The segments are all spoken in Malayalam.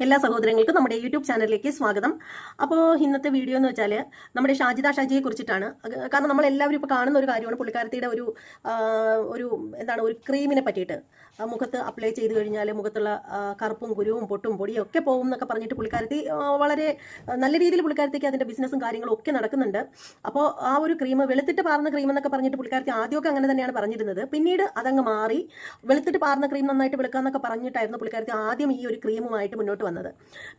എല്ലാ സഹോദരങ്ങൾക്കും നമ്മുടെ യൂട്യൂബ് ചാനലിലേക്ക് സ്വാഗതം. അപ്പോൾ ഇന്നത്തെ വീഡിയോ എന്ന് വെച്ചാൽ നമ്മുടെ ഷാജിദ ഷാജിയെ കുറിച്ചിട്ടാണ്. കാരണം നമ്മൾ എല്ലാവരും ഇപ്പോൾ കാണുന്ന ഒരു കാര്യമാണ് പുള്ളിക്കാരത്തിയുടെ ഒരു ഒരു ക്രീമിനെ പറ്റിയിട്ട്. മുഖത്ത് അപ്ലൈ ചെയ്ത് കഴിഞ്ഞാൽ മുഖത്തുള്ള കറുപ്പും കുരുവും പൊട്ടും പൊടിയും ഒക്കെ പോകും എന്നൊക്കെ പറഞ്ഞിട്ട് പുള്ളിക്കാരത്തി വളരെ നല്ല രീതിയിൽ പുള്ളിക്കാരത്തേക്ക് അതിൻ്റെ ബിസിനസ്സും കാര്യങ്ങളും ഒക്കെ നടക്കുന്നുണ്ട്. അപ്പോൾ ആ ഒരു ക്രീം വെളുത്തിട്ട് പാർന്ന ക്രീം എന്നൊക്കെ പറഞ്ഞിട്ട് പുള്ളിക്കാരത്തി ആദ്യമൊക്കെ അങ്ങനെ തന്നെയാണ് പറഞ്ഞിരുന്നത്. പിന്നീട് അതങ്ങ് മാറി വെളുത്തിട്ട് പാർന്ന ക്രീം നന്നായിട്ട് വെളുക്കാന്നൊക്കെ പറഞ്ഞിട്ടായിരുന്നു പുള്ളിക്കാരത്തി ആദ്യം ഈ ഒരു ക്രീമുമായിട്ട് മുന്നോട്ട് വന്നത്.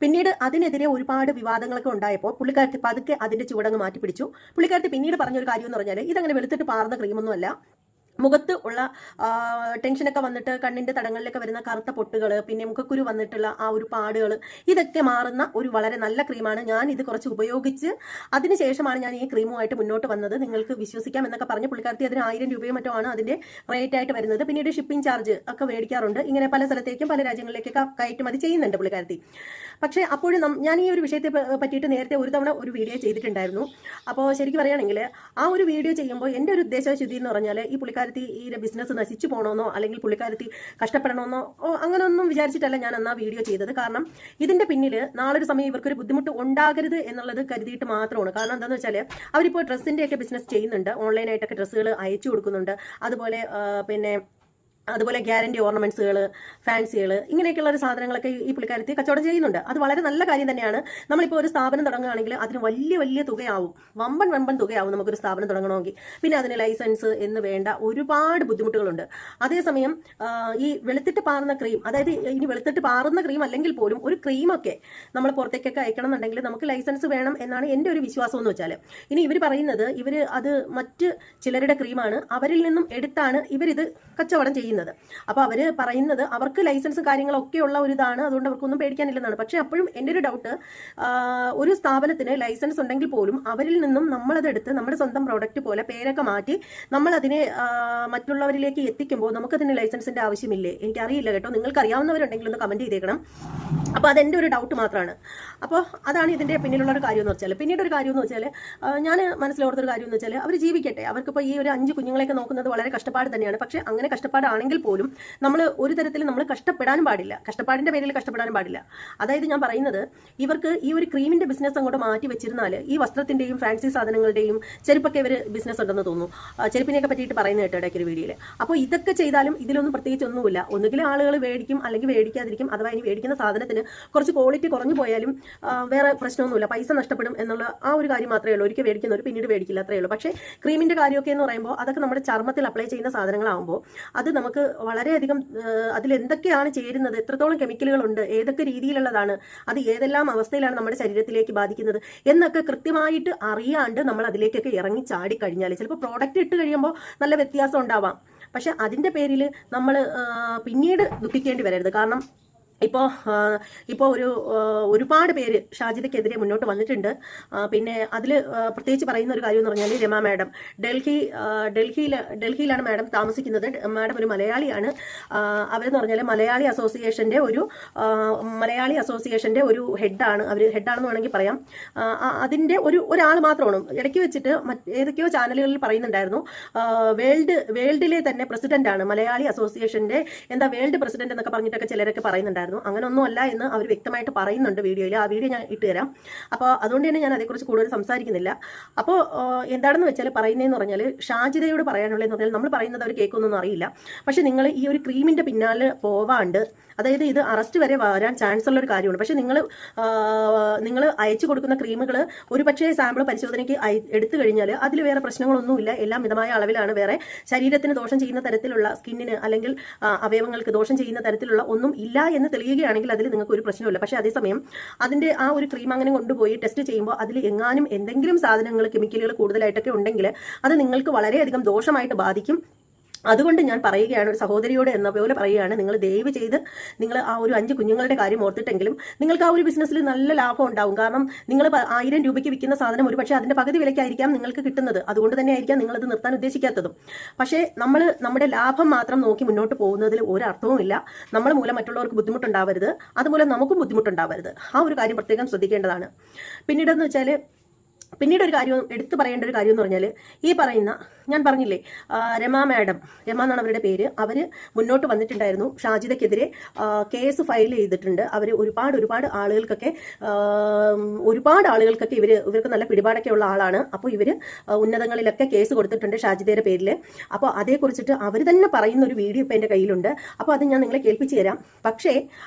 പിന്നീട് അതിനെതിരെ ഒരുപാട് വിവാദങ്ങളൊക്കെ ഉണ്ടായപ്പോൾ പുള്ളിക്കാരത്തി പതുക്കെ അതിന്റെ ചുവടങ്ങ് മാറ്റി പിടിച്ചു. പുള്ളിക്കാരത്തി പിന്നീട് പറഞ്ഞൊരു കാര്യം എന്ന് പറഞ്ഞാൽ ഇതങ്ങനെ വെളുത്തിട്ട് പാർന്ന ക്രീമൊന്നുമല്ല, മുഖത്ത് ഉള്ള ടെൻഷനൊക്കെ വന്നിട്ട് കണ്ണിൻ്റെ തടങ്ങളിലൊക്കെ വരുന്ന കറുത്ത പൊട്ടുകൾ, പിന്നെ മുഖക്കുരു വന്നിട്ടുള്ള ആ ഒരു പാടുകൾ, ഇതൊക്കെ മാറുന്ന ഒരു വളരെ നല്ല ക്രീമാണ്. ഞാൻ ഇത് കുറച്ച് ഉപയോഗിച്ച് അതിനുശേഷമാണ് ഞാൻ ഈ ക്രീമുമായിട്ട് മുന്നോട്ട് വന്നത്, നിങ്ങൾക്ക് വിശ്വസിക്കാം എന്നൊക്കെ പറഞ്ഞ് പുള്ളിക്കാരത്തി അതിന് 1000 രൂപയോ മറ്റോ ആണ് അതിൻ്റെ റേറ്റ് ആയിട്ട് വരുന്നത്. പിന്നീട് ഷിപ്പിംഗ് ചാർജ് ഒക്കെ മേടിക്കാറുണ്ട്. ഇങ്ങനെ പല സ്ഥലത്തേക്കും പല രാജ്യങ്ങളിലേക്കൊക്കെ കയറ്റുമതി ചെയ്യുന്നുണ്ട് പുള്ളിക്കാരത്തി. പക്ഷേ അപ്പോഴും ഞാൻ ഈ ഒരു വിഷയത്തെ പറ്റിയിട്ട് നേരത്തെ ഒരു തവണ ഒരു വീഡിയോ ചെയ്തിട്ടുണ്ടായിരുന്നു. അപ്പോൾ ശരിക്കും പറയുകയാണെങ്കിൽ ആ ഒരു വീഡിയോ ചെയ്യുമ്പോൾ എൻ്റെ ഒരു ഉദ്ദേശശുദ്ധി എന്ന് പറഞ്ഞാൽ ഈ പുള്ളിക്കാരത്തി ഈ ബിസിനസ് നശിച്ചു പോകണമെന്നോ അല്ലെങ്കിൽ പുള്ളിക്കാരത്തി കഷ്ടപ്പെടണമെന്നോ അങ്ങനെയൊന്നും വിചാരിച്ചിട്ടല്ല ഞാൻ അന്ന് ആ വീഡിയോ ചെയ്തത്. കാരണം ഇതിൻ്റെ പിന്നിൽ നാളൊരു സമയം ഇവർക്കൊരു ബുദ്ധിമുട്ട് ഉണ്ടാകരുത് എന്നുള്ളത് കരുതിയിട്ട് മാത്രമാണ്. കാരണം എന്താണെന്ന് വെച്ചാൽ അവരിപ്പോൾ ഡ്രസ്സിൻ്റെയൊക്കെ ബിസിനസ് ചെയ്യുന്നുണ്ട്, ഓൺലൈനായിട്ടൊക്കെ ഡ്രസ്സുകൾ അയച്ചു കൊടുക്കുന്നുണ്ട്. അതുപോലെ ഗ്യാരണ്ടി ഓർണമെന്റ്സുകൾ, ഫാൻസികൾ, ഇങ്ങനെയൊക്കെയുള്ള ഒരു സാധനങ്ങളൊക്കെ ഈ പുള്ളിക്കാരത്തി കച്ചവടം ചെയ്യുന്നുണ്ട്. അത് വളരെ നല്ല കാര്യം തന്നെയാണ്. നമ്മളിപ്പോൾ ഒരു സ്ഥാപനം തുടങ്ങുകയാണെങ്കിൽ അതിന് വലിയ തുകയാവും, വമ്പൻ തുകയാവും നമുക്കൊരു സ്ഥാപനം തുടങ്ങണമെങ്കിൽ. പിന്നെ അതിന് ലൈസൻസ് എന്ന് വേണ്ട ഒരുപാട് ബുദ്ധിമുട്ടുകളുണ്ട്. അതേസമയം ഈ വെളുത്തിട്ട് പാറുന്ന ക്രീം, അതായത് ഇനി വെളുത്തിട്ട് പാറുന്ന ക്രീം അല്ലെങ്കിൽ പോലും ഒരു ക്രീമൊക്കെ നമ്മൾ പുറത്തേക്കൊക്കെ അയക്കണം എന്നുണ്ടെങ്കിൽ നമുക്ക് ലൈസൻസ് വേണം എന്നാണ് എൻ്റെ ഒരു വിശ്വാസം എന്ന് വെച്ചാൽ. ഇനി ഇവർ പറയുന്നത് അത് മറ്റ് ചിലരുടെ ക്രീമാണ്, അവരിൽ നിന്നും എടുത്താണ് ഇവരിത് കച്ചവടം ചെയ്യുന്നത്. അപ്പോൾ അവർ പറയുന്നത് അവർക്ക് ലൈസൻസും കാര്യങ്ങളൊക്കെ ഉള്ള ഒരു ഇതാണ്, അതുകൊണ്ട് അവർക്കൊന്നും പേടിക്കാനില്ലെന്നാണ്. പക്ഷേ അപ്പോഴും എൻ്റെ ഒരു ഡൗട്ട്, ഒരു സ്ഥാപനത്തിന് ലൈസൻസ് ഉണ്ടെങ്കിൽ പോലും അവരിൽ നിന്നും നമ്മളതെടുത്ത് നമ്മുടെ സ്വന്തം പ്രോഡക്റ്റ് പോലെ പേരൊക്കെ മാറ്റി നമ്മളതിനെ മറ്റുള്ളവരിലേക്ക് എത്തിക്കുമ്പോൾ നമുക്കതിന് ലൈസൻസിൻ്റെ ആവശ്യമില്ലേ? എനിക്കറിയില്ല കേട്ടോ, നിങ്ങൾക്ക് അറിയാവുന്നവരുണ്ടെങ്കിൽ ഒന്ന് കമൻറ്റ് ചെയ്തേക്കണം. അപ്പോൾ അതെൻ്റെ ഒരു ഡൗട്ട് മാത്രമാണ്. അപ്പോൾ അതാണ് ഇതിൻ്റെ പിന്നിലുള്ള ഒരു കാര്യം എന്ന് വെച്ചാൽ. പിന്നീട് ഒരു കാര്യം എന്ന് വെച്ചാൽ, ഞാൻ മനസ്സിലോർത്തൊരു കാര്യം എന്ന് വെച്ചാൽ, അവർ ജീവിക്കട്ടെ. അവർക്കിപ്പോൾ ഈ ഒരു 5 കുഞ്ഞുങ്ങളെയൊക്കെ നോക്കുന്നത് വളരെ കഷ്ടപ്പാട് തന്നെയാണ്. പക്ഷേ അങ്ങനെ കഷ്ടപ്പാടാണെങ്കിൽ പോലും നമ്മൾ ഒരു തരത്തിൽ നമ്മൾ കഷ്ടപ്പെടാനും പാടില്ല, കഷ്ടപ്പാടിൻ്റെ പേരിൽ കഷ്ടപ്പെടാനും പാടില്ല. അതായത് ഞാൻ പറയുന്നത്, ഇവർക്ക് ഈ ഒരു ക്രീമിൻ്റെ ബിസിനസ് അങ്ങോട്ട് മാറ്റി വെച്ചിരുന്നാൽ ഈ വസ്ത്രത്തിൻ്റെയും ഫാൻസി സാധനങ്ങളുടെയും ചെരുപ്പൊക്കെ ഇവർ ബിസിനസ് ഉണ്ടെന്ന് തോന്നുന്നു. ചെരുപ്പിനെയൊക്കെ പറ്റിയിട്ട് പറയുന്ന കേട്ടോ ഇടയ്ക്ക് ഒരു വീഡിയോയിൽ. അപ്പോൾ ഇതൊക്കെ ചെയ്താലും ഇതിലൊന്നും പ്രത്യേകിച്ച് ഒന്നുമില്ല. ഒന്നുകിൽ ആളുകൾ മേടിക്കും അല്ലെങ്കിൽ മേടിക്കാതിരിക്കും. അഥവാ ഇനി മേടിക്കുന്ന സാധനത്തിന് കുറച്ച് ക്വാളിറ്റി കുറഞ്ഞു പോയാലും വേറെ പ്രശ്നമൊന്നുമില്ല, പൈസ നഷ്ടപ്പെടും എന്നുള്ള ആ ഒരു കാര്യം മാത്രമേ ഉള്ളൂ. ഒരിക്കൽ മേടിക്കുന്നവർ പിന്നീട് മേടിക്കില്ല, അത്രയേ ഉള്ളൂ. പക്ഷേ ക്രീമിൻ്റെ കാര്യമൊക്കെ എന്ന് പറയുമ്പോൾ അതൊക്കെ നമ്മുടെ ചർമ്മത്തിൽ അപ്ലൈ ചെയ്യുന്ന സാധനങ്ങളാകുമ്പോൾ അത് നമുക്ക് വളരെയധികം അതിലെന്തൊക്കെയാണ് ചേരുന്നത്, എത്രത്തോളം കെമിക്കലുകളുണ്ട്, ഏതൊക്കെ രീതിയിലുള്ളതാണ്, അത് ഏതെല്ലാം അവസ്ഥയിലാണ് നമ്മുടെ ശരീരത്തിലേക്ക് ബാധിക്കുന്നത് എന്നൊക്കെ കൃത്യമായിട്ട് അറിയാണ്ട് നമ്മൾ അതിലേക്കൊക്കെ ഇറങ്ങി ചാടിക്കഴിഞ്ഞാൽ ചിലപ്പോൾ പ്രോഡക്റ്റ് ഇട്ട് കഴിയുമ്പോൾ നല്ല വ്യത്യാസം ഉണ്ടാവാം. പക്ഷെ അതിൻ്റെ പേരിൽ നമ്മൾ പിന്നീട് ദുഃഖിക്കേണ്ടി വരരുത്. കാരണം ഇപ്പോൾ ഒരുപാട് പേര് ഷാജിദയ്ക്കെതിരെ മുന്നോട്ട് വന്നിട്ടുണ്ട്. പിന്നെ അതിൽ പ്രത്യേകിച്ച് പറയുന്ന ഒരു കാര്യം എന്ന് പറഞ്ഞാൽ, രമ മാഡം ഡൽഹിയിലാണ് മാഡം താമസിക്കുന്നത്. മാഡം ഒരു മലയാളിയാണ്. അവരെന്ന് പറഞ്ഞാൽ മലയാളി അസോസിയേഷന്റെ ഒരു ഹെഡാണ്. അവർ ഹെഡാണെന്ന് വേണമെങ്കിൽ പറയാം. അതിൻ്റെ ഒരാൾ മാത്രമാണ്. ഇടയ്ക്ക് വെച്ചിട്ട് ഏതൊക്കെയോ ചാനലുകളിൽ പറയുന്നുണ്ടായിരുന്നു, വേൾഡിലെ തന്നെ പ്രസിഡന്റാണ്, മലയാളി അസോസിയേഷന്റെ വേൾഡ് പ്രസിഡന്റ് എന്നൊക്കെ പറഞ്ഞിട്ടൊക്കെ ചിലരൊക്കെ പറയുന്നുണ്ടായിരുന്നു. അങ്ങനെയൊന്നും അല്ല എന്ന് അവർ വ്യക്തമായിട്ട് പറയുന്നുണ്ട് വീഡിയോയിൽ. ആ വീഡിയോ ഞാൻ ഇട്ടുതരാം. അപ്പോൾ അതുകൊണ്ട് തന്നെ ഞാൻ അതേക്കുറിച്ച് കൂടുതൽ സംസാരിക്കുന്നില്ല. അപ്പോൾ എന്താണെന്ന് വെച്ചാൽ പറയുന്നതെന്ന് പറഞ്ഞാൽ, ഷാജിദയോട് പറയാനുള്ളതെന്ന് പറഞ്ഞാൽ, നമ്മൾ പറയുന്നത് അവർ കേൾക്കൊന്നും അറിയില്ല. പക്ഷെ നിങ്ങൾ ഈ ഒരു ക്രീമിൻ്റെ പിന്നാലെ പോവാണ്ട്, അതായത് ഇത് അറസ്റ്റ് വരെ വരാൻ ചാൻസ് ഉള്ള ഒരു കാര്യമാണ്. പക്ഷെ നിങ്ങൾ അയച്ചു കൊടുക്കുന്ന ക്രീമുകൾ ഒരു പക്ഷേ സാമ്പിൾ പരിശോധനയ്ക്ക് എടുത്തു കഴിഞ്ഞാൽ അതിൽ വേറെ പ്രശ്നങ്ങളൊന്നുമില്ല, എല്ലാം മിതമായ അളവിലാണ്. വേറെ ശരീരത്തിന് ദോഷം ചെയ്യുന്ന തരത്തിലുള്ള, സ്കിന്നിന് അല്ലെങ്കിൽ അവയവങ്ങൾക്ക് ദോഷം ചെയ്യുന്ന തരത്തിലുള്ള ഒന്നും ഇല്ല എന്ന് തെളിയുകയാണെങ്കിൽ അതിൽ നിങ്ങൾക്ക് ഒരു പ്രശ്നമില്ല. പക്ഷേ അതേസമയം അതിൻ്റെ ആ ഒരു ക്രീം അങ്ങനെ കൊണ്ടുപോയി ടെസ്റ്റ് ചെയ്യുമ്പോൾ അതിൽ എങ്ങാനും എന്തെങ്കിലും സാധനങ്ങൾ, കെമിക്കലുകൾ കൂടുതലായിട്ടൊക്കെ ഉണ്ടെങ്കിൽ അത് നിങ്ങൾക്ക് വളരെയധികം ദോഷമായിട്ട് ബാധിക്കും. അതുകൊണ്ട് ഞാൻ പറയുകയാണ്, ഒരു സഹോദരിയോട് എന്ന പോലെ പറയുകയാണ്, നിങ്ങൾ ദയവ് ചെയ്ത് നിങ്ങൾ ആ ഒരു 5 കുഞ്ഞുങ്ങളുടെ കാര്യം ഓർത്തിട്ടെങ്കിലും നിങ്ങൾക്ക് ആ ഒരു ബിസിനസ്സിൽ നല്ല ലാഭം ഉണ്ടാവും. കാരണം നിങ്ങൾ 1000 രൂപയ്ക്ക് വിൽക്കുന്ന സാധനം ഒരു പക്ഷേ അതിൻ്റെ പകുതി വിലയ്ക്കായിരിക്കാം നിങ്ങൾക്ക് കിട്ടുന്നത്. അതുകൊണ്ട് തന്നെ ആയിരിക്കാം നിങ്ങളത് നിർത്താൻ ഉദ്ദേശിക്കാത്തതും. പക്ഷേ നമ്മുടെ ലാഭം മാത്രം നോക്കി മുന്നോട്ട് പോകുന്നതിൽ ഒരർത്ഥവുമില്ല. നമ്മൾ മൂലം മറ്റുള്ളവർക്ക് ബുദ്ധിമുട്ടുണ്ടാവരുത്, അതുമൂലം നമുക്കും ബുദ്ധിമുട്ടുണ്ടാവരുത്. ആ ഒരു കാര്യം പ്രത്യേകം ശ്രദ്ധിക്കേണ്ടതാണ്. പിന്നീടെന്ന് വെച്ചാൽ പിന്നീട് ഒരു കാര്യം എടുത്തു പറയേണ്ട ഒരു കാര്യം എന്ന് പറഞ്ഞാൽ ഈ പറയുന്ന ഞാൻ പറഞ്ഞില്ലേ രമ മാഡം, രമ എന്നാണ് അവരുടെ പേര്, അവർ മുന്നോട്ട് വന്നിട്ടുണ്ടായിരുന്നു ഷാജിദയ്ക്കെതിരെ കേസ് ഫയൽ ചെയ്തിട്ടുണ്ട്. അവർ ഒരുപാട് ആളുകൾക്കൊക്കെ ഇവർക്ക് നല്ല പിടിപാടൊക്കെ ഉള്ള ആളാണ്. അപ്പോൾ ഇവർ ഉന്നതങ്ങളിലൊക്കെ കേസ് കൊടുത്തിട്ടുണ്ട് ഷാജിദയുടെ പേരിൽ. അപ്പോൾ അതേക്കുറിച്ചിട്ട് അവർ തന്നെ പറയുന്ന ഒരു വീഡിയോ ഇപ്പോൾ എൻ്റെ കയ്യിലുണ്ട്. അപ്പോൾ അത് ഞാൻ നിങ്ങളെ കേൾപ്പിച്ച് തരാം. പക്ഷേ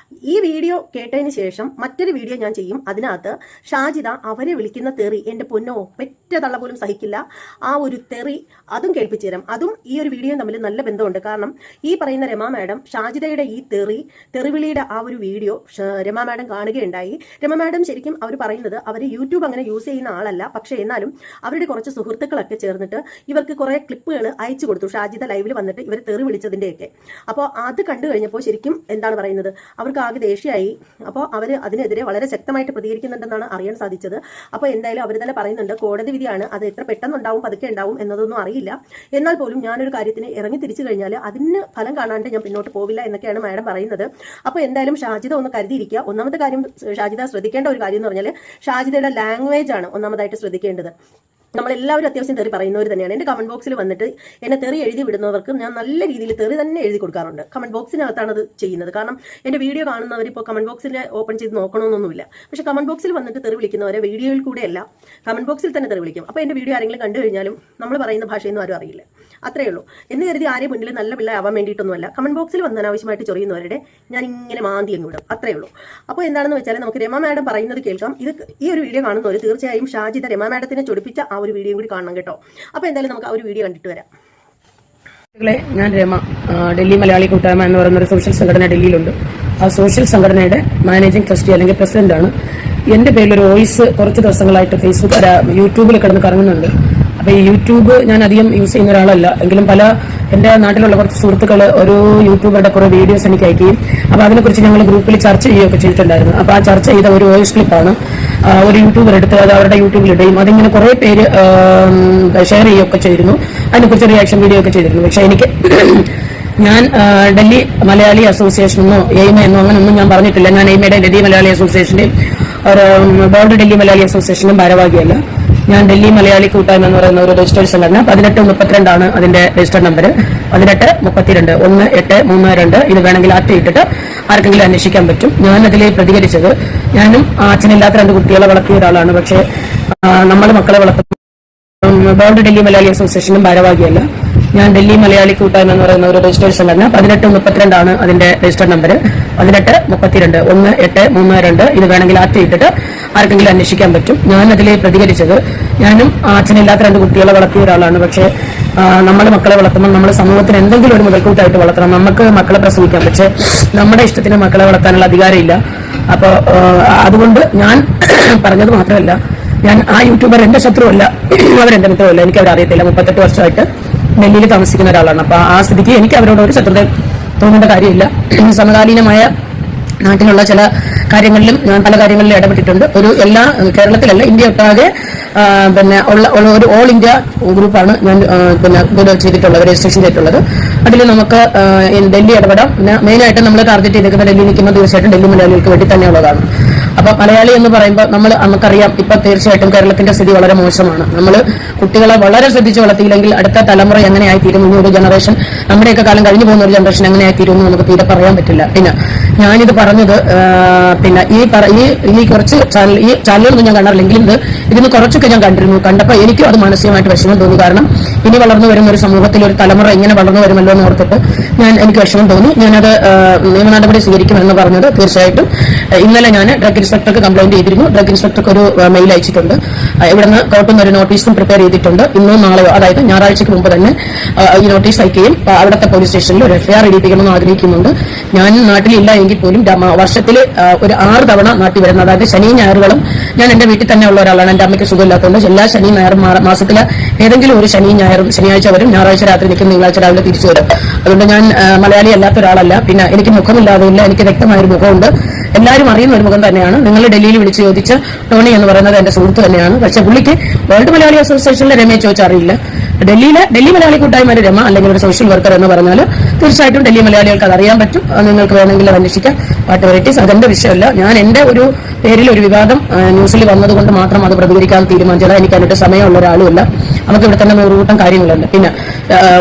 ഈ വീഡിയോ കേട്ടതിന് ശേഷം മറ്റൊരു വീഡിയോ ഞാൻ ചെയ്യും. അതിനകത്ത് ഷാജിദ അവരെ വിളിക്കുന്ന തെറി എൻ്റെ പൊന്നോ പെറ്റ തള്ള പോലും സഹിക്കില്ല, ആ ഒരു തെറി അതും കേൾപ്പിച്ചു തരാം. അതും ഈ ഒരു വീഡിയോയും തമ്മിൽ നല്ല ബന്ധമുണ്ട്. കാരണം ഈ പറയുന്ന രമ മാഡം ഷാജിദയുടെ ഈ തെറിവിളിയുടെ ആ ഒരു വീഡിയോ രമ മാഡം കാണുകയുണ്ടായി. രമ മാഡം ശരിക്കും അവർ പറയുന്നത് അവർ യൂട്യൂബ് അങ്ങനെ യൂസ് ചെയ്യുന്ന ആളല്ല, പക്ഷേ എന്നാലും അവരുടെ കുറച്ച് സുഹൃത്തുക്കളൊക്കെ ചേർന്നിട്ട് ഇവർക്ക് കുറേ ക്ലിപ്പുകൾ അയച്ചു കൊടുത്തു ഷാജിദ ലൈവിൽ വന്നിട്ട് ഇവർ തെറി വിളിച്ചതിൻ്റെയൊക്കെ. അപ്പോൾ അത് കണ്ടു കഴിഞ്ഞപ്പോൾ ശരിക്കും എന്താണ് പറയുന്നത്, അവർക്ക് ആകെ ദേഷ്യമായി. അപ്പോൾ അവർ അതിനെതിരെ വളരെ ശക്തമായിട്ട് പ്രതികരിക്കുന്നുണ്ടെന്നാണ് അറിയാൻ സാധിച്ചത്. അപ്പോൾ എന്തായാലും അവർ തന്നെ പറയുന്നുണ്ട് കോടതി വിധിയാണ്, അത് എത്ര പെട്ടെന്നുണ്ടാവും പതുക്കെ ഉണ്ടാവും എന്നതൊന്നും അറിയില്ല. എന്നാൽ പോലും ഞാനൊരു കാര്യത്തിന് ഇറങ്ങി തിരിച്ചു കഴിഞ്ഞാൽ അതിന് ഫലം കാണാണ്ട് ഞാൻ പിന്നോട്ട് പോവില്ല എന്നൊക്കെയാണ് മാഡം പറയുന്നത്. അപ്പോൾ എന്തായാലും ഷാജിദ ഒന്ന് കരുതിയിരിക്കുക. ഒന്നാമത്തെ കാര്യം ഷാജിദ ശ്രദ്ധിക്കേണ്ട ഒരു കാര്യം എന്ന് പറഞ്ഞാൽ ഷാജിദയുടെ ലാംഗ്വേജ് ആണ് ഒന്നാമതായിട്ട് ശ്രദ്ധിക്കേണ്ടത്. നമ്മളെല്ലാവരും അത്യാവശ്യം തെറി പറയുന്നവർ തന്നെയാണ്. എൻ്റെ കമന്റ് ബോക്സിൽ വന്നിട്ട് എന്നെ തെറി എഴുതി വിടുന്നവർക്ക് ഞാൻ നല്ല രീതിയിൽ തെറി തന്നെ എഴുതി കൊടുക്കാറുണ്ട്. കമന്റ് ബോക്സിനകത്താണ് അത് ചെയ്യുന്നത്. കാരണം എൻ്റെ വീഡിയോ കാണുന്നവർ ഇപ്പോൾ കമന്റ് ബോക്സിൽ ഓപ്പൺ ചെയ്ത് നോക്കണമെന്നൊന്നുമില്ല. പക്ഷേ കമന്റ് ബോക്സിൽ വന്നിട്ട് തെറി വിളിക്കുന്നവരെ വീഡിയോയിൽ കൂടെയല്ല കമന്റ് ബോക്സിൽ തന്നെ തെറി വിളിക്കും. അപ്പോൾ എൻ്റെ വീഡിയോ ആരെങ്കിലും കണ്ടു കഴിഞ്ഞാലും നമ്മൾ പറയുന്ന ഭാഷയൊന്നും ആരും അറിയില്ല, അത്രയേ ഉള്ളൂ. എന്ന് കരുതി ആരെയും മുന്നിൽ നല്ല പിള്ളേ ആവാൻ വേണ്ടിയിട്ടൊന്നുമല്ല. കമന്റ് ബോക്സിൽ വന്ന് അനാവശ്യമായിട്ട് ചൊറിയുന്നവരുടെ ഞാൻ ഇങ്ങനെ മാന്തി അങ്ങ് വിടും, അത്രയേ ഉള്ളൂ. അപ്പോൾ എന്താണെന്ന് വെച്ചാൽ നമുക്ക് രമ മാഡം പറയുന്നത് കേൾക്കാം. ഈ ഒരു വീഡിയോ കാണുന്നവർ തീർച്ചയായും ഷാജിദ രമ മാഡത്തിനെ ചൊടിപ്പിച്ച ആ ഒരു വീഡിയോ കൂടി കാണണം കേട്ടോ. അപ്പോൾ എന്തായാലും നമുക്ക് ആ ഒരു വീഡിയോ കണ്ടിട്ട് വരാം. ഞാൻ രമ, ഡൽഹി മലയാളി കൂട്ടായ്മ എന്ന് പറയുന്ന ഒരു സോഷ്യൽ സംഘടന ഡൽഹിയിലുണ്ട്. ആ സോഷ്യൽ സംഘടനയുടെ മാനേജിംഗ് ട്രസ്റ്റി അല്ലെങ്കിൽ പ്രസിഡന്റാണ്. എന്റെ പേരിലൊരു വോയിസ് കുറച്ച് ദിവസങ്ങളായിട്ട് യൂട്യൂബിൽ കിടന്ന് കറങ്ങുന്നുണ്ട്. അപ്പൊ ഈ യൂട്യൂബ് ഞാൻ അധികം യൂസ് ചെയ്യുന്ന ഒരാളല്ല, എങ്കിലും എന്റെ നാട്ടിലുള്ള കുറച്ച് സുഹൃത്തുക്കൾ ഒരു യൂട്യൂബറുടെ കുറെ വീഡിയോസ് എനിക്ക് അയക്കുകയും അപ്പൊ അതിനെക്കുറിച്ച് ഞങ്ങൾ ഗ്രൂപ്പിൽ ചർച്ച ചെയ്യുകയൊക്കെ ചെയ്തിട്ടുണ്ടായിരുന്നു. അപ്പൊ ആ ചർച്ച ചെയ്ത ഒരു വോയിസ് ക്ലിപ്പാണ് ഒരു യൂട്യൂബർ എടുത്ത് അത് അവരുടെ യൂട്യൂബിലിടുകയും അതിങ്ങനെ കുറെ പേര് ഷെയർ ചെയ്യുകയൊക്കെ ചെയ്തിരുന്നു. അതിനെക്കുറിച്ച് റിയാക്ഷൻ വീഡിയോ ഒക്കെ ചെയ്തിരുന്നു. പക്ഷെ എനിക്ക് ഞാൻ ഡൽഹി മലയാളി അസോസിയേഷനെന്നോ എയ്മയെന്നോ അങ്ങനെയൊന്നും ഞാൻ പറഞ്ഞിട്ടില്ല. ഞാൻ എയ്മയുടെ ഡൽഹി മലയാളി അസോസിയേഷന്റെയും വേൾഡ് ഡൽഹി മലയാളി അസോസിയേഷന്റെയും ഭാരവാഹിയല്ല. ഞാൻ ഡൽഹി മലയാളി കൂട്ടായ്മ എന്ന് പറയുന്ന ഒരു രജിസ്റ്റേർഡ് സംഘടന 1832 അതിന്റെ രജിസ്റ്റർ നമ്പർ 1832 1832. ഇത് വേണമെങ്കിൽ ഇട്ടിട്ട് ആർക്കെങ്കിലും അന്വേഷിക്കാൻ പറ്റും. ഞാൻ അതിൽ പ്രതികരിച്ചത്, ഞാനും അച്ഛനില്ലാത്ത 2 കുട്ടികളെ വളർത്തിയ ഒരാളാണ്. പക്ഷേ നമ്മൾ മക്കളെ വളർത്തും വേൾഡ് ഡൽഹി മലയാളി അസോസിയേഷനും ഭാരവാഹിയല്ല. ഞാൻ ഡൽഹി മലയാളി കൂട്ടായ്മ എന്ന് പറയുന്ന ഒരു രജിസ്റ്റേർഡ് സംഘടന 1832 അതിന്റെ രജിസ്റ്റർ നമ്പർ 1832 1832. ഇത് വേണമെങ്കിൽ ഇട്ടിട്ട് ആർക്കെങ്കിലും അന്വേഷിക്കാൻ പറ്റും. ഞാൻ അതിൽ പ്രതികരിച്ചത്, ഞാനും അച്ഛനില്ലാത്ത 2 കുട്ടികളെ വളർത്തിയ ഒരാളാണ്. പക്ഷേ നമ്മൾ മക്കളെ വളർത്തുമ്പോൾ നമ്മൾ സമൂഹത്തിന് എന്തെങ്കിലും ഒരു മുതൽക്കൂട്ടായിട്ട് വളർത്തണം. നമുക്ക് മക്കളെ പ്രസവിക്കാം, പക്ഷെ നമ്മുടെ ഇഷ്ടത്തിന് മക്കളെ വളർത്താനുള്ള അധികാരമില്ല. അപ്പൊ അതുകൊണ്ട് ഞാൻ പറഞ്ഞത് മാത്രമല്ല, ഞാൻ ആ യൂട്യൂബർ എന്റെ ശത്രുവല്ല, അവരെന്റെ മിത്രമല്ല, എനിക്ക് അവരറിയത്തില്ല. 38 വർഷമായിട്ട് ഡൽഹിയിൽ താമസിക്കുന്ന ഒരാളാണ്. അപ്പൊ ആ സ്ഥിതിക്ക് എനിക്ക് അവരോട് ഒരു ശത്രുത തോന്നേണ്ട കാര്യമില്ല. സമകാലീനമായ നാട്ടിലുള്ള ചില കാര്യങ്ങളിലും ഞാൻ പല കാര്യങ്ങളിലും ഇടപെട്ടിട്ടുണ്ട്. എല്ലാ കേരളത്തിലല്ല, ഇന്ത്യ ഒട്ടാകെ ഒരു ഓൾ ഇന്ത്യ ഗ്രൂപ്പാണ് ഞാൻ ഇത് ചെയ്തിട്ടുള്ളത്, രജിസ്ട്രേഷൻ ചെയ്തിട്ടുള്ളത്. അതിൽ നമുക്ക് ഡൽഹി ഇടപെടാം. മെയിനായിട്ട് നമ്മൾ ടാർഗറ്റ് ചെയ്തിരിക്കുന്ന ഡൽഹി നിൽക്കുമ്പോൾ തീർച്ചയായിട്ടും ഡൽഹി മലയാളികൾക്ക് വേണ്ടി തന്നെയുള്ളതാണ്. അപ്പൊ മലയാളി എന്ന് പറയുമ്പോൾ നമുക്കറിയാം, ഇപ്പൊ തീർച്ചയായിട്ടും കേരളത്തിന്റെ സ്ഥിതി വളരെ മോശമാണ്. നമ്മൾ കുട്ടികളെ വളരെ ശ്രദ്ധിച്ച് വളർത്തിയില്ലെങ്കിൽ അടുത്ത തലമുറ എങ്ങനെയായിത്തീരും, ഇനി ഒരു ജനറേഷൻ, നമ്മുടെയൊക്കെ കാലം കഴിഞ്ഞു പോകുന്ന ഒരു ജനറേഷൻ എങ്ങനെയായിത്തീരും എന്ന് നമുക്ക് തീരെ പറയാൻ പറ്റില്ല. പിന്നെ ഞാനിത് പറഞ്ഞത് ഈ കുറച്ച് ചാനലുകളൊന്നും ഞാൻ കാണാറില്ലെങ്കിലും ഇതിന് കുറച്ചൊക്കെ ഞാൻ കണ്ടപ്പോൾ എനിക്കും അത് മാനസികമായിട്ട് വിഷമം തോന്നി. കാരണം ഇനി വളർന്നു വരുന്ന ഒരു സമൂഹത്തിൽ ഒരു തലമുറ ഇങ്ങനെ വളർന്നു വരുമല്ലോ എന്ന് ഓർത്തിട്ട് എനിക്ക് വിഷമം തോന്നി. ഞാനത് നിയമ നടപടി സ്വീകരിക്കുമെന്ന് പറഞ്ഞത് തീർച്ചയായിട്ടും ഇന്നലെ ഞാൻ ഡ്രഗ് ഇൻസ്പെക്ടർക്ക് കംപ്ലൈന്റ് ചെയ്തിരുന്നു. ഡ്രഗ് ഇൻസ്പെക്ടർക്ക് ഒരു മെയിൽ അയച്ചിട്ടുണ്ട്. ഇവിടുന്ന് കോർട്ടിൽ നിന്ന് ഒരു നോട്ടീസും പ്രിപ്പയർ ചെയ്തിട്ടുണ്ട്. ഇന്നോ നാളെയോ, അതായത് ഞായറാഴ്ചയ്ക്ക് മുമ്പ് തന്നെ ഈ നോട്ടീസ് അയക്കുകയും അവിടുത്തെ പോലീസ് സ്റ്റേഷനിൽ ഒരു FIR ഇടിപ്പിക്കണമെന്ന് ആഗ്രഹിക്കുന്നുണ്ട്. ഞാൻ നാട്ടിലില്ല എങ്കിൽ പോലും വർഷത്തിൽ ഒരു 6 തവണ നാട്ടിൽ വരുന്നത്, അതായത് ശനിയും ഞായറുകളും ഞാൻ എന്റെ വീട്ടിൽ തന്നെ ഉള്ള ഒരാളാണ്. എന്റെ അമ്മയ്ക്ക് സുഖമില്ലാത്തതുകൊണ്ട് എല്ലാ ശനിയും ഞായറും മാസത്തിലെ ഏതെങ്കിലും ഒരു ശനിയും ഞായറും, ശനിയാഴ്ച വരും, ഞായറാഴ്ച രാത്രി നിൽക്കും, തിങ്കളാഴ്ച രാവിലെ തിരിച്ചു വരും. അതുകൊണ്ട് ഞാൻ മലയാളി അല്ലാത്ത ഒരാളല്ല. പിന്നെ എനിക്ക് മുഖമില്ലാതെയില്ല, എനിക്ക് വ്യക്തമായൊരു മുഖമുണ്ട്, എല്ലാവരും അറിയുന്ന ഒരു മുഖം തന്നെയാണ്. നിങ്ങൾ ഡൽഹിയിൽ വിളിച്ച് ചോദിച്ച ടോണി എന്ന് പറയുന്നത് എന്റെ സുഹൃത്ത് തന്നെയാണ്. പക്ഷെ പുള്ളിക്ക് വേൾഡ് മലയാളി അസോസിയേഷനിലെ രമയെ ചോദിച്ചാൽ അറിയില്ല. ഡൽഹി മലയാളി കൂട്ടായ്മയുടെ രമ അല്ലെങ്കിൽ ഒരു സോഷ്യൽ വർക്കർ എന്ന് പറഞ്ഞാൽ തീർച്ചയായിട്ടും ഡൽഹി മലയാളികൾക്ക് അത് അറിയാൻ പറ്റും. നിങ്ങൾക്ക് വേണമെങ്കിൽ അത് അന്വേഷിക്കാം. വാട്ട് വെറൈറ്റീസ് അതെന്റെ വിഷയമല്ല. ഞാൻ എന്റെ ഒരു പേരിൽ ഒരു വിവാദം ന്യൂസിൽ വന്നതുകൊണ്ട് മാത്രം അത് പ്രതികരിക്കാൻ തീരുമാനിച്ചത്. എനിക്ക് അതിന്റെ സമയമുള്ള ഒരാളുമല്ല. നമുക്ക് ഇവിടെ തന്നെ 100 കൂട്ടം കാര്യങ്ങളുണ്ട്. പിന്നെ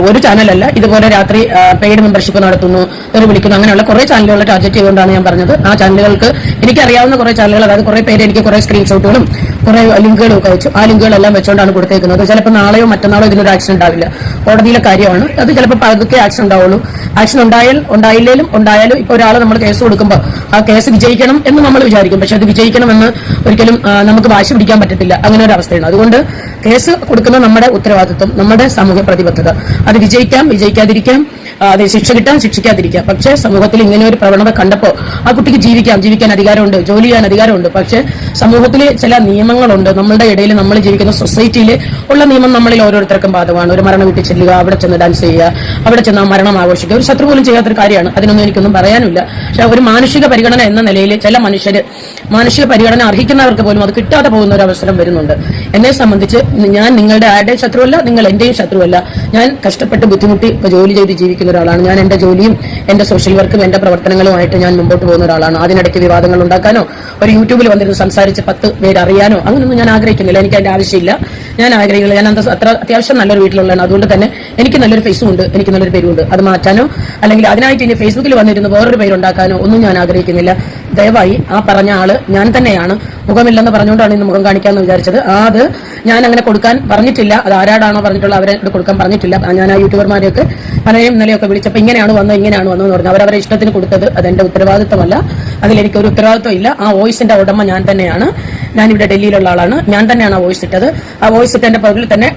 ഒരു ചാനലല്ല, ഇതുപോലെ രാത്രി പെയ്ഡ് മെമ്പർഷിപ്പ് നടത്തുന്നു, ഒരു വിളിക്കുന്നു, അങ്ങനെയുള്ള കുറെ ചാനലുകൾ ടാർഗറ്റ് ചെയ്തുകൊണ്ടാണ് ഞാൻ പറഞ്ഞത്. ആ ചാനലുകൾക്ക് എനിക്കറിയാവുന്ന കുറെ ചാനലുകൾ, അതായത് കുറെ പേര് എനിക്ക് കുറെ സ്ക്രീൻഷോട്ടുകളും കുറെ ലിങ്കുകളും ഒക്കെ വെച്ചു. ആ ലിങ്കുകളെല്ലാം വെച്ചുകൊണ്ടാണ് കൊടുത്തേക്കുന്നത്. ചിലപ്പോൾ നാളെയോ മറ്റന്നാളോ ഇതിനൊരു ആക്ഷൻ ഉണ്ടാവില്ല. കോടതിയിലെ കാര്യമാണ് അത്. ചിലപ്പോൾ പതുക്കെ ആക്ഷൻ ഉണ്ടാവുള്ളൂ. ആക്ഷൻ ഉണ്ടായാലും ഇപ്പൊ ഒരാൾ നമ്മൾ കേസ് കൊടുക്കുമ്പോൾ ആ കേസ് വിജയിക്കണം എന്ന് നമ്മൾ വിചാരിക്കും. പക്ഷെ അത് വിജയിക്കണമെന്ന് ഒരിക്കലും നമുക്ക് വാശി പിടിക്കാൻ പറ്റത്തില്ല. അങ്ങനെ ഒരു അവസ്ഥയാണ്. അതുകൊണ്ട് കേസ് കൊടുക്കുന്ന നമ്മുടെ ഉത്തരവാദിത്വം, നമ്മുടെ സാമൂഹ്യ പ്രതിബദ്ധത, അത് വിജയിക്കാതിരിക്കാം, അത് ശിക്ഷ കിട്ടാൻ ശിക്ഷിക്കാതിരിക്കാം. പക്ഷേ സമൂഹത്തിൽ ഇങ്ങനെ ഒരു പ്രവണത കണ്ടപ്പോൾ ആ കുട്ടിക്ക് ജീവിക്കാൻ അധികാരമുണ്ട്, ജോലി ചെയ്യാൻ അധികാരമുണ്ട്. പക്ഷേ സമൂഹത്തിലെ ചില നിയമങ്ങളുണ്ട്. നമ്മളുടെ ഇടയിൽ നമ്മൾ ജീവിക്കുന്ന സൊസൈറ്റിയിൽ ഉള്ള നിയമം നമ്മളിൽ ഓരോരുത്തർക്കും ബാധകമാണ്. ഒരു മരണം വീട്ടിൽ ചെല്ലുക, അവിടെ ചെന്ന് ഡാൻസ് ചെയ്യുക, അവിടെ ചെന്ന് ആ മരണം ആഘോഷിക്കുക ഒരു ശത്രു പോലും ചെയ്യാത്തൊരു കാര്യമാണ്. അതിനൊന്നും എനിക്കൊന്നും പറയാനില്ല. പക്ഷെ ഒരു മാനുഷിക പരിഗണന എന്ന നിലയിൽ ചില മനുഷ്യര് മാനുഷിക പരിഗണന അർഹിക്കുന്നവർക്ക് പോലും അത് കിട്ടാതെ പോകുന്ന ഒരു അവസരം വരുന്നുണ്ട്. എന്നെ സംബന്ധിച്ച് ഞാൻ നിങ്ങളുടെ ആരുടെയും ശത്രുവല്ല, നിങ്ങൾ എന്റെയും ശത്രുവല്ല. ഞാൻ കഷ്ടപ്പെട്ട് ബുദ്ധിമുട്ടി ജോലി ചെയ്ത് ജീവിക്കുന്ന ഒരാളാണ്. ഞാൻ എന്റെ ജോലിയും എന്റെ സോഷ്യൽ വർക്കും എന്റെ പ്രവർത്തനങ്ങളുമായിട്ട് ഞാൻ മുമ്പോട്ട് പോകുന്ന ഒരാളാണ്. അതിനിടയ്ക്ക് വിവാദങ്ങൾ ഉണ്ടാക്കാനോ ഒരു യൂട്യൂബിൽ വന്നിരുന്ന് സംസാരിച്ച് 10 പേര് അറിയാനോ അങ്ങനൊന്നും ഞാൻ ആഗ്രഹിക്കുന്നില്ല. എനിക്ക് അതിന്റെ ആവശ്യമില്ല. ഞാൻ ആഗ്രഹിക്കില്ല. ഞാൻ അത്ര അത്യാവശ്യം നല്ലൊരു വീട്ടിലുള്ളതാണ്. അതുകൊണ്ട് തന്നെ എനിക്ക് നല്ലൊരു ഫേസും ഉണ്ട്, എനിക്ക് നല്ലൊരു പേരുണ്ട്. അത് മാറ്റാനോ അല്ലെങ്കിൽ അതിനായിട്ട് ഇനി ഫേസ്ബുക്കിൽ വന്നിരുന്ന് വേറൊരു പേരുണ്ടാക്കാനോ ഒന്നും ഞാൻ ആഗ്രഹിക്കുന്നില്ല. ദയവായി ആ പറഞ്ഞ ആള് ഞാൻ തന്നെയാണ്. മുഖമില്ലെന്ന് പറഞ്ഞുകൊണ്ടാണ് ഇന്ന് മുഖം കാണിക്കാമെന്ന് വിചാരിച്ചത്. അത് ഞാൻ അങ്ങനെ കൊടുക്കാൻ പറഞ്ഞിട്ടില്ല. അത് ആരാടാണോ പറഞ്ഞിട്ടുള്ള അവരെ കൊടുക്കാൻ പറഞ്ഞിട്ടില്ല. ഞാൻ ആ യൂട്യൂബർമാരെയൊക്കെ പലരെയും ഇന്നലെയൊക്കെ വിളിച്ചപ്പോൾ ഇങ്ങനെയാണ് വന്നു പറഞ്ഞു. അവരവരെ ഇഷ്ടത്തിന് കൊടുത്തത് അതെന്റെ ഉത്തരവാദിത്തമല്ല. അതിലെനിക്ക് ഒരു ഉത്തരവാദിത്വം ഇല്ല. ആ വോയിസിന്റെ ഉടമ ഞാൻ തന്നെയാണ്. ഞാനിവിടെ ഡൽഹിയിലുള്ള ആളാണ്. ഞാൻ തന്നെയാണ് ആ വോയിസ് ഇട്ടത്. ആ വോയിസ് ഇട്ടതിന്റെ പുറകിൽ തന്നെ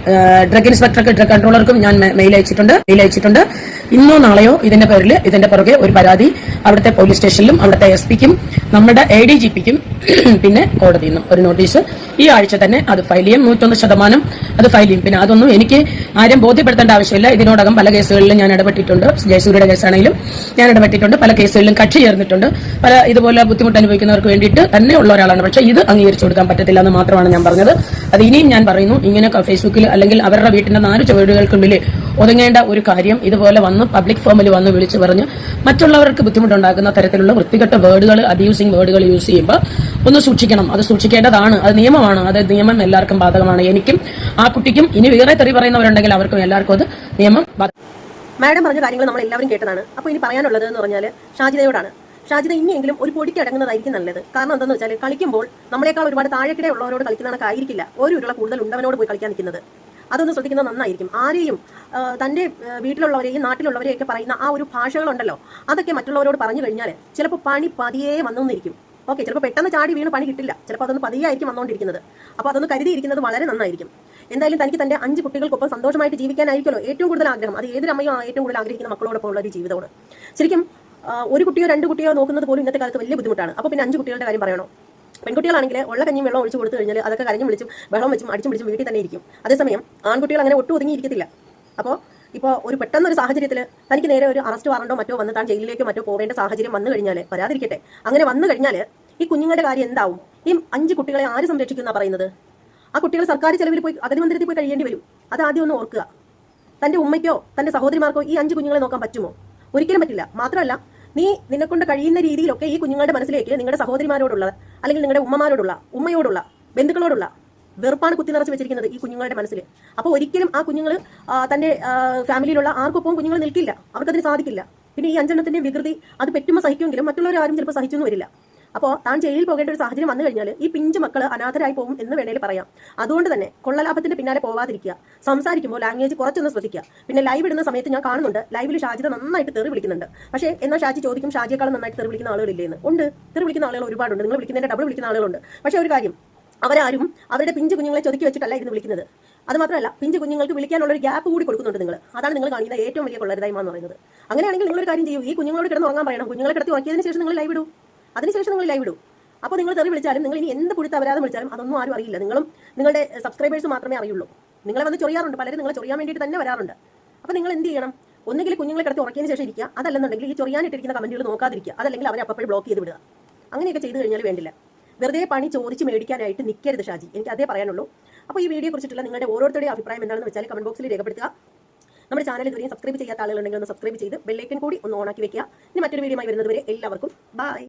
ഡ്രഗ് ഇൻസ്പെക്ടർക്ക്, ഡ്രഗ് കൺട്രോളർക്കും ഞാൻ മെയിൽ അയച്ചിട്ടുണ്ട്. ഇന്നോ നാളെയോ ഇതിന്റെ പുറകെ ഒരു പരാതി അവിടുത്തെ പോലീസ് സ്റ്റേഷനിലും അവിടുത്തെ SP-ക്കും നമ്മുടെ ADGP-ക്കും പിന്നെ കോടതിയിൽ നിന്നും ഒരു നോട്ടീസ് ഈ ആഴ്ച തന്നെ അത് ഫയൽ ചെയ്യും. 101% അത് ഫയൽ ചെയ്യും. പിന്നെ അതൊന്നും എനിക്ക് ആരും ബോധ്യപ്പെടുത്തേണ്ട ആവശ്യമില്ല. ഇതിനോടകം പല കേസുകളിലും ഞാൻ ഇടപെട്ടിട്ടുണ്ട്. ജയസൂര്യയുടെ കേസാണെങ്കിലും ഞാൻ ഇടപെട്ടിട്ടുണ്ട്. പല കേസുകളിലും കക്ഷി ചേർന്നിട്ടുണ്ട്. പല ഇതുപോലെ ബുദ്ധിമുട്ട് അനുഭവിക്കുന്നവർക്ക് വേണ്ടിയിട്ട് തന്നെ ഉള്ള ഒരാളാണ്. പക്ഷേ ഇത് അംഗീകരിച്ചു കൊടുക്കാൻ പറ്റത്തില്ല എന്ന് മാത്രമാണ് ഞാൻ പറഞ്ഞത്. അത് ഇനിയും ഞാൻ പറയുന്നു. ഇങ്ങനെ ഫേസ്ബുക്കിൽ അല്ലെങ്കിൽ അവരുടെ വീട്ടിന്റെ 4 ചുവടുകൾക്കുള്ളിൽ ഒതുങ്ങേണ്ട ഒരു കാര്യം ഇതുപോലെ വന്ന് പബ്ലിക് ഫോമിൽ വന്ന് വിളിച്ചു പറഞ്ഞ് മറ്റുള്ളവർക്ക് ബുദ്ധിമുട്ടുണ്ടാക്കുന്ന തരത്തിലുള്ള വൃത്തികെട്ട വേർഡുകൾ, അബ്യൂസിംഗ് വേർഡുകൾ യൂസ് ചെയ്യുമ്പോൾ ഒന്ന് സൂക്ഷിക്കണം. അത് സൂക്ഷിക്കേണ്ടതാണ്. അത് നിയമമാണ്. അത് നിയമം എല്ലാവർക്കും ബാധകമാണ്. എനിക്കും ആ കുട്ടിക്കും ഇനി വേറെ തെറി പറയുന്നവരുണ്ടെങ്കിൽ അവർക്കും എല്ലാവർക്കും അത് നിയമം. മാഡം പറഞ്ഞ കാര്യങ്ങൾ നമ്മൾ എല്ലാവരും കേട്ടതാണ്. അപ്പോൾ ഇനി പറയാനുള്ളത് എന്ന് പറഞ്ഞാൽ ഷാജിദയോടാണ്. ഷാജിദ ഇനിയെങ്കിലും ഒരു പൊടിക്ക് അടങ്ങുന്നതായിരിക്കും നല്ലത്. കാരണം എന്താണെന്ന് വെച്ചാൽ കളിക്കുമ്പോൾ നമ്മളെക്കാൾ ഒരുപാട് താഴെക്കിടെ ഉള്ളവരോട് കളിക്കുന്നതൊക്കെ ആയിരിക്കില്ല ഒരു ഉരുള കൂടുതൽ ഉണ്ടവനോട് പോയി കളിക്കാൻ നിൽക്കുന്നത്. അതൊന്ന് ശ്രദ്ധിക്കുന്നത് നന്നായിരിക്കും. ആരെയും തന്റെ വീട്ടിലുള്ളവരെയും നാട്ടിലുള്ളവരെയൊക്കെ പറയുന്ന ആ ഒരു ഭാഷകളുണ്ടല്ലോ, അതൊക്കെ മറ്റുള്ളവരോട് പറഞ്ഞു കഴിഞ്ഞാൽ ചിലപ്പോൾ പണി പതിയെ വന്നിരിക്കും. ഓക്കെ, ചിലപ്പോൾ പെട്ടെന്ന് ചാടി വീണ് പണി കിട്ടില്ല. ചിലപ്പോൾ അതൊന്ന് പതിയെ ആയിരിക്കും വന്നുകൊണ്ടിരിക്കുന്നത്. അപ്പോൾ അതൊന്ന് കരുതിയിരിക്കുന്നത് വളരെ നന്നായിരിക്കും. എന്തായാലും തനിക്ക് തന്റെ 5 കുട്ടികൾക്കൊപ്പം സന്തോഷമായിട്ട് ജീവിക്കാനായിരിക്കുമല്ലോ ഏറ്റവും കൂടുതൽ ആഗ്രഹം. അത് ഏതൊരമ്മയും ഏറ്റവും കൂടുതൽ ആഗ്രഹിക്കുന്ന മക്കളോടൊപ്പം ഉള്ള ഒരു ജീവിതമാണ്. ശരിക്കും ഒരു കുട്ടിയോ 2 കുട്ടിയോ നോക്കുന്നത് പോലും ഇന്നത്തെ കാലത്ത് വലിയ ബുദ്ധിമുട്ടാണ്. അപ്പോൾ പിന്നെ 5 കുട്ടികളുടെ കാര്യം പറയണോ? പെൺകുട്ടികളാണെങ്കിൽ ഉള്ള കഞ്ഞിയും വെള്ളം ഒഴിച്ചു കൊടുത്തു കഴിഞ്ഞാൽ അതൊക്കെ കരഞ്ഞും വിളിച്ചും ബഹളം വെച്ചും അടിച്ചും പിടിച്ചും വീട്ടിൽ തന്നെ ഇരിക്കും. അതേസമയം ആൺകുട്ടികൾ അങ്ങനെ ഒട്ടും ഒതുങ്ങിയിരിക്കത്തില്ല. അപ്പോൾ ഒരു പെട്ടെന്നൊരു സാഹചര്യത്തിൽ തനിക്ക് നേരെ ഒരു അറസ്റ്റ് വാറണ്ടോ മറ്റോ വന്ന് താൻ ജയിലിലേക്കോ മറ്റോ പോകേണ്ട സാഹചര്യം വന്നു കഴിഞ്ഞാൽ, വരാതിരിക്കട്ടെ, അങ്ങനെ വന്നു കഴിഞ്ഞാൽ ഈ കുഞ്ഞുങ്ങളുടെ കാര്യം എന്താവും? ഈ 5 കുട്ടികളെ ആര് സംരക്ഷിക്കുന്ന പറയുന്നത്? ആ കുട്ടികൾ സർക്കാർ ചെലവിൽ പോയി അഗതി മന്ദിരത്തിൽ പോയി കഴിയേണ്ടി വരും. അത് ആദ്യം ഒന്ന് ഓർക്കുക. തന്റെ ഉമ്മയ്ക്കോ തന്റെ സഹോദരിമാർക്കോ ഈ 5 കുഞ്ഞുങ്ങളെ നോക്കാൻ പറ്റുമോ? ഒരിക്കലും പറ്റില്ല. മാത്രമല്ല, നിന്നെക്കൊണ്ട് കഴിയുന്ന രീതിയിലൊക്കെ ഈ കുഞ്ഞുങ്ങളുടെ മനസ്സിലേക്ക് നിങ്ങളുടെ സഹോദരിമാരോടുള്ള അല്ലെങ്കിൽ നിങ്ങളുടെ ഉമ്മയോടുള്ള ബന്ധുക്കളോടുള്ള വെറുപ്പാണ് കുത്തി നിറച്ച് വെച്ചിരിക്കുന്നത് ഈ കുഞ്ഞുങ്ങളുടെ മനസ്സിൽ. അപ്പോൾ ഒരിക്കലും ആ കുഞ്ഞുങ്ങൾ തന്റെ ഫാമിലിയിലുള്ള ആർക്കൊപ്പം കുഞ്ഞുങ്ങൾ നിൽക്കില്ല. അവർക്കതിന് സാധിക്കില്ല. പിന്നെ ഈ 5 എണ്ണത്തിന്റെ വികൃതി അത് പെറ്റുമ്പോൾ സഹിക്കുമെങ്കിലും മറ്റുള്ളവരാരും ചിലപ്പോൾ സഹിച്ചൊന്നും വരില്ല. അപ്പോൾ താൻ ജയിലിൽ പോകേണ്ട ഒരു സാഹചര്യം വന്നു കഴിഞ്ഞാൽ ഈ പിഞ്ചു മക്കൾ അനാഥരായി പോകും എന്ന് വേണേൽ പറയാം. അതുകൊണ്ട് തന്നെ കൊള്ളലാഭത്തിന്റെ പിന്നാലെ പോവാതിരിക്കുക. സംസാരിക്കുമ്പോൾ ലാംഗ്വേജ് കുറച്ചൊന്ന് ശ്രദ്ധിക്കുക. പിന്നെ ലൈവ് ഇടുന്ന സമയത്ത് ഞാൻ കാണുന്നുണ്ട് ലൈവിൽ ഷാജിദ നന്നായിട്ട് തെറി വിളിക്കുന്നുണ്ട്. പക്ഷേ എന്നാൽ ഷാജി ചോദിക്കും, ഷാജിയേക്കാളും നന്നായിട്ട് തെറി വിളിക്കുന്ന ആളുകളില്ലേന്ന്. ഉണ്ട്, തെറി വിളിക്കുന്ന ആളുകൾ ഒരുപാടുണ്ട്. നിങ്ങൾ വിളിക്കുന്നതിന്റെ ഡബിൾ വിളിക്കുന്ന ആളുകളുണ്ട്. പക്ഷേ ഒരു കാര്യം, അവരാരും അവരുടെ പിഞ്ചു കുഞ്ഞുങ്ങളെ ചൊതുക്കി വെച്ചിട്ടല്ല ഇരുന്ന് വിളിക്കുന്നത്. അത് മാത്രമല്ല, പിഞ്ചു കുഞ്ഞുങ്ങൾക്ക് വിളിക്കാനുള്ള ഒരു ഗ്യാപ്പ് കൂടി കൊടുക്കുന്നുണ്ട് നിങ്ങൾ. അതാണ് നിങ്ങൾ കാണിക്കുന്ന ഏറ്റവും വലിയ കൊള്ളരുതായ്മ എന്ന് പറയുന്നത്. അങ്ങനെയാണെങ്കിൽ നിങ്ങളൊരു കാര്യം ചെയ്യൂ, ഈ കുഞ്ഞുങ്ങളോട് കിടന്ന് ഉറങ്ങാൻ പറയണം. കുഞ്ഞുങ്ങളെ കിടത്തി ഉറക്കിയതിന് ശേഷം നിങ്ങൾ ലൈവ് ഇടൂ. അതിനുശേഷം നിങ്ങൾ ലൈവ് ഇടൂ. അപ്പോൾ നിങ്ങൾ തെറി വിളിച്ചാലും നിങ്ങൾ ഇനി എന്ത് പുഴുത്ത് അപരാധം വിളിച്ചാലും അതൊന്നും ആരും അറിയില്ല. നിങ്ങളും നിങ്ങളുടെ സബ്സ്ക്രൈബേഴ്സ് മാത്രമേ അറിയുള്ളൂ. നിങ്ങളെ വന്ന് ചൊറിയാറുണ്ട്, പലരും നിങ്ങളെ ചൊറിയാൻ വേണ്ടിയിട്ട് തന്നെ വരാറുണ്ട്. അപ്പോൾ നിങ്ങൾ എന്ത് ചെയ്യണം? ഒന്നുകിൽ കുഞ്ഞുങ്ങളെ കിടത്തി ഉറക്കിയതിന് ശേഷം ഇരിക്കുക, അതല്ലെന്നുണ്ടെങ്കിൽ ഈ ചൊറിയാനിട്ടിരിക്കുന്ന കമന്റുകൾ നോക്കാതിരിക്കുക, അതല്ലെങ്കിൽ അവരെ അപ്പോൾ ബ്ലോക്ക് ചെയ്ത് വിടുക. അങ്ങനെയൊക്കെ ചെയ്ത് കഴിഞ്ഞാൽ വേണ്ടില്ല. വെറുതെ പണി ചോദിച്ച് മേടിക്കാനായിട്ട് നിൽക്കരുത് ഷാജി. എനിക്ക് അതേ പറയാനുള്ളൂ. അപ്പോൾ ഈ വീഡിയോ കുറിച്ചിട്ടുള്ള നിങ്ങളുടെ ഓരോരുത്തരുടെയും അഭിപ്രായം എന്താണെന്ന് വെച്ചാൽ കമന്റ് ബോക്സിൽ രേഖപ്പെടുത്തുക. നമ്മുടെ ചാനൽ ഇതുവരെയും സബ്സ്ക്രൈബ് ചെയ്യാത്ത ആളുകളുണ്ടെങ്കിൽ ഒന്ന് സബ്സ്ക്രൈബ് ചെയ്ത് ബെല്ലൈക്കൻ കൂടി ഒന്ന് ഓണാക്കി വെക്കുക. ഇനി മറ്റൊരു വീഡിയോയുമായി വരുന്നതുവരെ എല്ലാവർക്കും ബൈ.